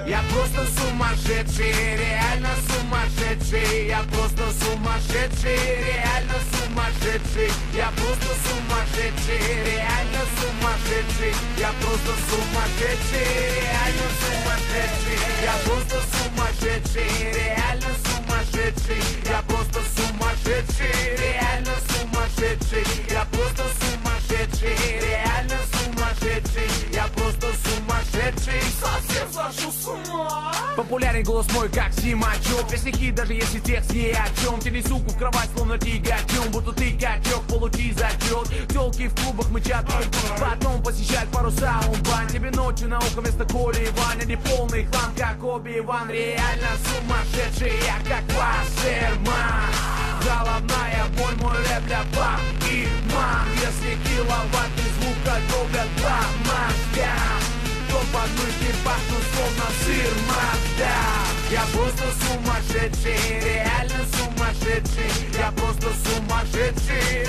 Я просто сумасшедший, реально сумасшедший. Я просто сумасшедший, реально сумасшедший. Я просто сумасшедший, реально сумасшедший. Я просто сумасшедший, реально сумасшедший. Я просто сумасшедший, реально сумасшедший. Я просто сумасшедший, реально сумасшедший. Я просто сумасшедший, реально сумасшедший. Я просто сумасшедший, совсем сошел с ума. Популярный голос мой, как Симачев. Песни хит, даже если текст ни о чем. Тяни суку в кровать, словно тягачом. Будто ты качок, получи зачет. Телки в клубах мычат, потом посещают паруса Умбан. Тебе ночью на ухо вместо Коли Иван. Не полный хлам, как Оби-Ван. Реально сумасшедший, я как Вассерман. Головная боль, мой рэп для баб и мам. Если киловатт из звука долго по мозгам, то подмышки пахнут словно сыр Мазда. Я просто сумасшедший, реально сумасшедший. Я просто сумасшедший,